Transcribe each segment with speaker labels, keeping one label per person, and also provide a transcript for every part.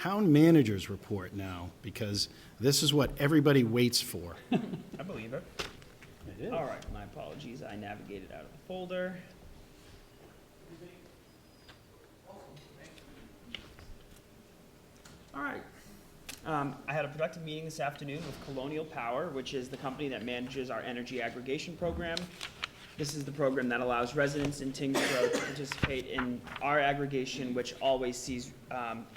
Speaker 1: town manager's report now, because this is what everybody waits for.
Speaker 2: I believe it.
Speaker 1: It is.
Speaker 2: All right, my apologies. I navigated out of the folder. All right. I had a productive meeting this afternoon with Colonial Power, which is the company that manages our energy aggregation program. This is the program that allows residents in Tyngsborough to participate in our aggregation, which always sees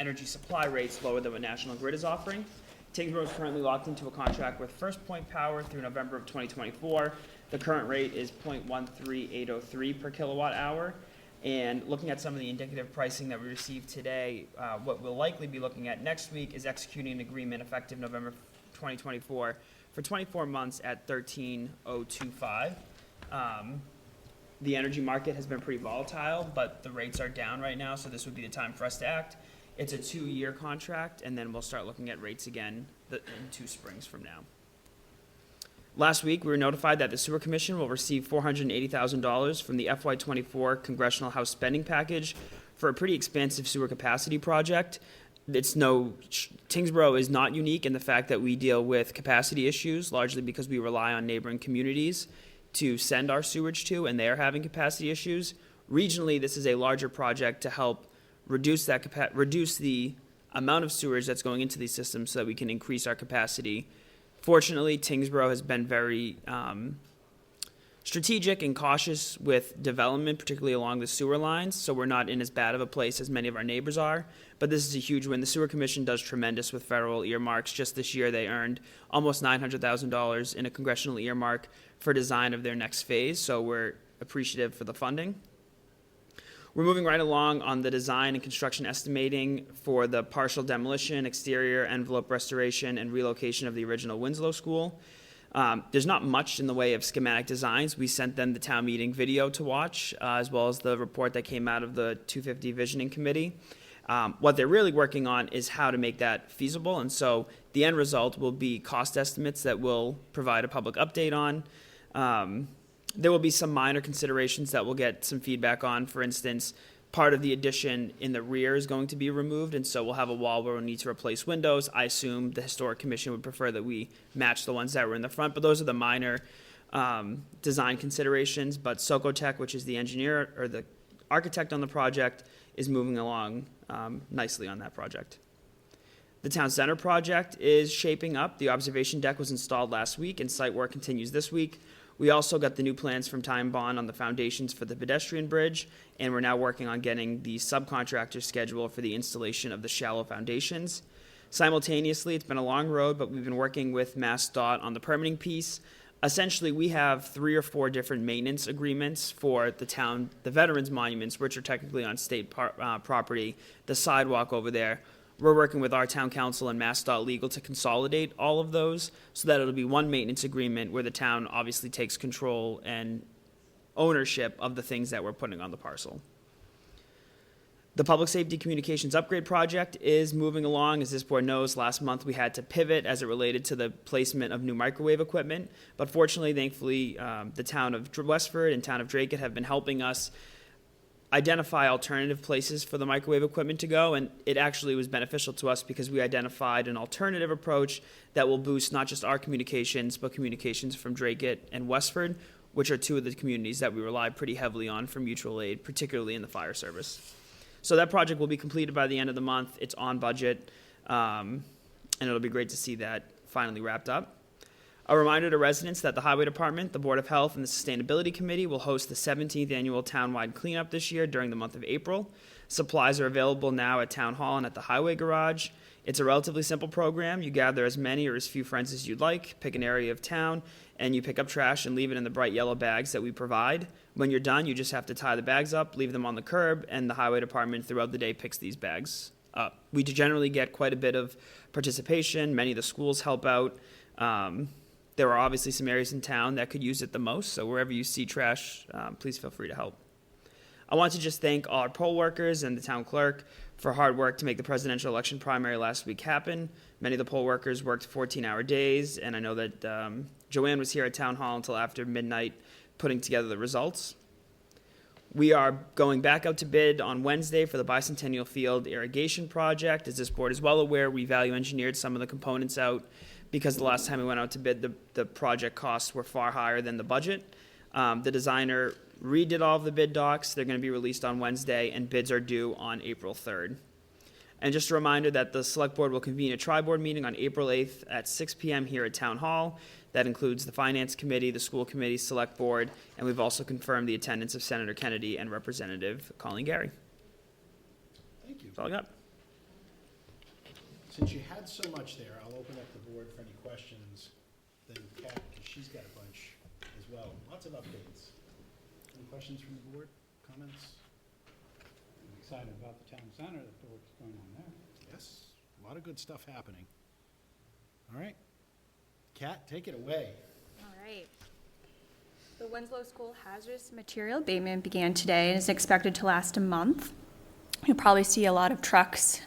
Speaker 2: energy supply rates lower than what National Grid is offering. Tyngsborough is currently locked into a contract with First Point Power through November of 2024. The current rate is 0.13803 per kilowatt hour. And looking at some of the indicative pricing that we received today, what we'll likely be looking at next week is executing an agreement effective November 2024 for 24 months at 13,025. The energy market has been pretty volatile, but the rates are down right now, so this would be the time for us to act. It's a 2-year contract, and then we'll start looking at rates again in 2 springs from now. Last week, we were notified that the Sewer Commission will receive $480,000 from the FY24 Congressional House spending package for a pretty expansive sewer capacity project. Tyngsborough is not unique in the fact that we deal with capacity issues, largely because we rely on neighboring communities to send our sewage to, and they are having capacity issues. Regionally, this is a larger project to help reduce the amount of sewage that's going into these systems so that we can increase our capacity. Fortunately, Tyngsborough has been very strategic and cautious with development, particularly along the sewer lines, so we're not in as bad of a place as many of our neighbors are. But this is a huge win. The Sewer Commission does tremendous with federal earmarks. Just this year, they earned almost $900,000 in a congressional earmark for design of their next phase, so we're appreciative for the funding. We're moving right along on the design and construction estimating for the partial demolition, exterior envelope restoration, and relocation of the original Winslow School. There's not much in the way of schematic designs. We sent them the town meeting video to watch, as well as the report that came out of the 250 Visioning Committee. What they're really working on is how to make that feasible, and so the end result will be cost estimates that we'll provide a public update on. There will be some minor considerations that we'll get some feedback on. For instance, part of the addition in the rear is going to be removed, and so we'll have a wall where we'll need to replace windows. I assume the Historic Commission would prefer that we match the ones that were in the front, but those are the minor design considerations. But Socotech, which is the engineer or the architect on the project, is moving along nicely on that project. The Town Center project is shaping up. The observation deck was installed last week, and site work continues this week. We also got the new plans from Time Bond on the foundations for the pedestrian bridge, and we're now working on getting the subcontractor schedule for the installation of the shallow foundations. Simultaneously, it's been a long road, but we've been working with MassDOT on the permitting piece. Essentially, we have 3 or 4 different maintenance agreements for the veterans monuments, which are technically on state property, the sidewalk over there. We're working with our town council and MassDOT Legal to consolidate all of those so that it'll be one maintenance agreement where the town obviously takes control and ownership of the things that we're putting on the parcel. The Public Safety Communications Upgrade Project is moving along. As this board knows, last month we had to pivot as it related to the placement of new microwave equipment. But fortunately, thankfully, the town of Westford and town of Dracut have been helping us identify alternative places for the microwave equipment to go, and it actually was beneficial to us because we identified an alternative approach that will boost not just our communications, but communications from Dracut and Westford, which are 2 of the communities that we rely pretty heavily on for mutual aid, particularly in the fire service. So that project will be completed by the end of the month. It's on budget, and it'll be great to see that finally wrapped up. A reminder to residents that the Highway Department, the Board of Health, and the Sustainability Committee will host the 17th annual townwide cleanup this year during the month of April. Supplies are available now at Town Hall and at the Highway Garage. It's a relatively simple program. You gather as many or as few friends as you'd like, pick an area of town, and you pick up trash and leave it in the bright yellow bags that we provide. When you're done, you just have to tie the bags up, leave them on the curb, and the Highway Department throughout the day picks these bags up. We generally get quite a bit of participation. Many of the schools help out. There are obviously some areas in town that could use it the most, so wherever you see trash, please feel free to help. I want to just thank all our poll workers and the town clerk for hard work to make the presidential election primary last week happen. Many of the poll workers worked 14-hour days, and I know that Joanne was here at Town Hall until after midnight putting together the results. We are going back out to bid on Wednesday for the Bicentennial Field Irrigation Project. As this board is well aware, we value engineered some of the components out because the last time we went out to bid, the project costs were far higher than the budget. The designer redid all of the bid docs. They're going to be released on Wednesday, and bids are due on April 3rd. And just a reminder that the Select Board will convene a tri-board meeting on April 8th at 6 p.m. here at Town Hall. That includes the Finance Committee, the School Committee, Select Board, and we've also confirmed the attendance of Senator Kennedy and Representative Colin Gary.
Speaker 1: Thank you.
Speaker 2: That's all I got.
Speaker 1: Since you had so much there, I'll open up the board for any questions. Then Kat, because she's got a bunch as well. Lots of updates. Any questions from the board? Comments?
Speaker 3: I'm excited about the town center, that the work's going on there.
Speaker 1: Yes, a lot of good stuff happening. All right. Kat, take it away.
Speaker 4: All right. The Winslow School hazardous material abatement began today and is expected to last a month. You'll probably see a lot of trucks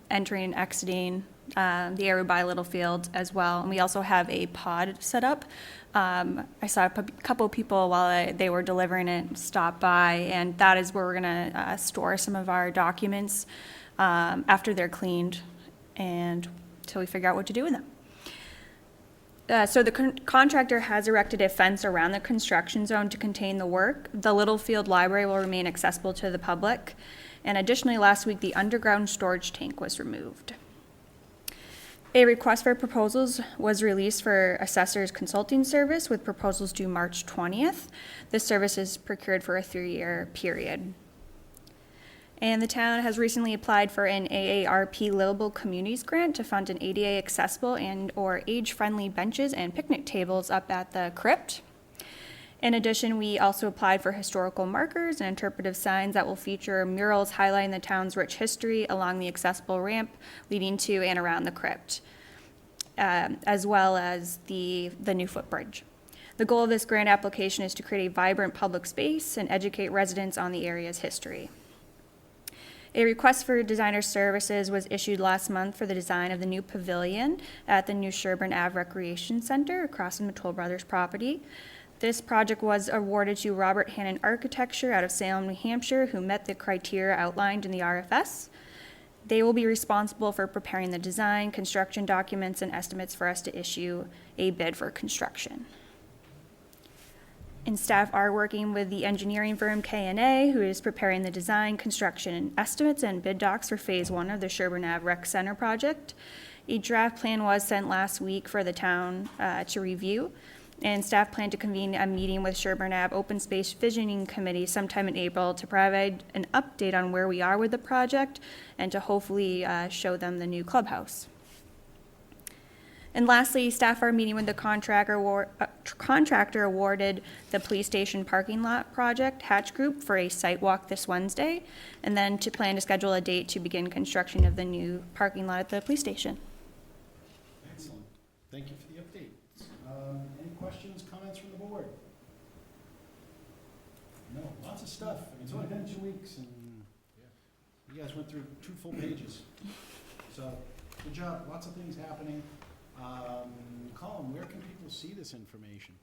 Speaker 4: entering and exiting the area by Littlefield as well. And we also have a pod set up. I saw a couple of people while they were delivering it stop by, and that is where we're going to store some of our documents after they're cleaned and until we figure out what to do with them. So the contractor has erected a fence around the construction zone to contain the work. The Littlefield Library will remain accessible to the public. And additionally, last week, the underground storage tank was removed. A request for proposals was released for Assessors Consulting Service with proposals due March 20th. This service is procured for a 3-year period. And the town has recently applied for an AARP Livable Communities Grant to fund an ADA accessible and or age-friendly benches and picnic tables up at the crypt. In addition, we also applied for historical markers and interpretive signs that will feature murals highlighting the town's rich history along the accessible ramp leading to and around the crypt, as well as the new footbridge. The goal of this grant application is to create a vibrant public space and educate residents on the area's history. A request for designer services was issued last month for the design of the new pavilion at the new Sherburne Ave Recreation Center across from the Toll Brothers property. This project was awarded to Robert Hannon Architecture out of Salem, New Hampshire, who met the criteria outlined in the RFS. They will be responsible for preparing the design, construction documents, and estimates for us to issue a bid for construction. And staff are working with the engineering firm K&A, who is preparing the design, construction, and estimates and bid docs for Phase 1 of the Sherburne Ave Rec Center project. A draft plan was sent last week for the town to review, and staff plan to convene a meeting with Sherburne Ave Open Space Visioning Committee sometime in April to provide an update on where we are with the project and to hopefully show them the new clubhouse. And lastly, staff are meeting with the contractor awarded the police station parking lot project, Hatch Group, for a site walk this Wednesday, and then to plan to schedule a date to begin construction of the new parking lot at the police station.
Speaker 1: Excellent. Thank you for the update. Any questions, comments from the board? No, lots of stuff. I mean, it's only been 2 weeks, and you guys went through 2 full pages. So, good job. Lots of things happening. Colin, where can people see this information?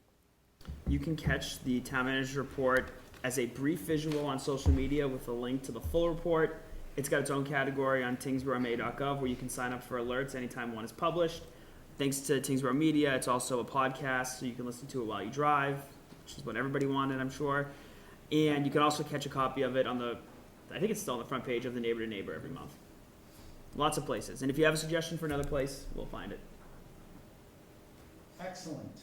Speaker 2: You can catch the town manager's report as a brief visual on social media with a link to the full report. It's got its own category on tyngsboroughma.gov where you can sign up for alerts anytime one is published. Thanks to Tyngsborough Media, it's also a podcast, so you can listen to it while you drive, which is what everybody wanted, I'm sure. And you can also catch a copy of it on I think it's still on the front page of the Neighbor to Neighbor every month. Lots of places. And if you have a suggestion for another place, we'll find it.
Speaker 1: Excellent.